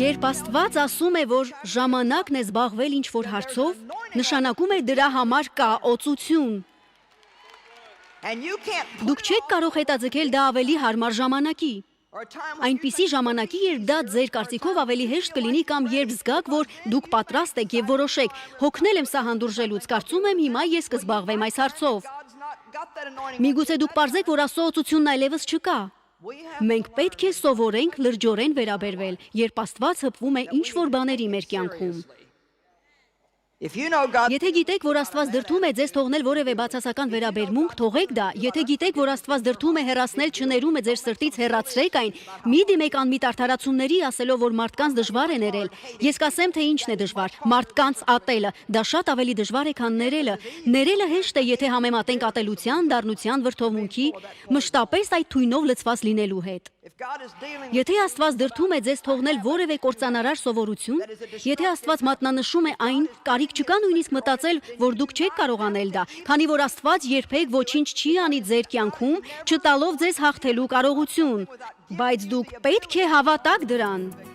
Երբ Աստված ասում է, որ ժամանակն է զբաղվել ինչ-որ հարցով, նշանակում է դրա համար կա օծություն։ Դուք չեք կարող հետաձգել դա ավելի հարմար ժամանակի։ Այնպիսի ժամանակի, երբ դա ձեր կարծիքով ավելի հեշտ կլինի կամ երբ զգաք, որ դուք պատրաստ եք եւ որոշեք, հոգնել եմ սա հանդուրժելուց, կարծում եմ հիմա ես կզբաղվեմ այս հարցով։ Միգուցե դուք պարզեք, որ Աստծո օծությունն այլևս չկա։ Մենք պետք է սովորենք լրջորեն վերաբերվել, երբ Աստված հպվում է ինչ-որ բաների մեր կյանքում։ Եթե գիտեք, որ Աստված դրդում է ձեզ թողնել որևէ բացասական վերաբերմունք, թողեք դա։ Եթե գիտեք, որ Աստված դրդում է հեռացնել չներումը ձեր սրտից, հեռացրեք այն։ Մի դիմեք անմիտ արդարացումների, ասելով, որ մարդկանց դժվար է ներել։ Ես կասեմ, թե ինչն է դժվար։ Մարդկանց ատելը, դա շատ ավելի դժվար է, քան ներելը։ Ներելը հեշտ է, եթե համեմատենք ատելության, դառնության, վրդովմունքի, մշտապես այդ թույնով լցված լինելու հետ։ Եթե Աստված դրդում է ձեզ թողնել որևէ կործանարար սովորություն, եթե Աստված մատնանշում է այն, կարիք չկա նույնիսկ մտածել, որ դուք չեք կարող անել դա, քանի որ Աստված երբեք ոչինչ չի անի ձեր կյանքում, չտալով ձեզ հաղթելու կարողություն, բայց դուք պետք է հավատաք դրան։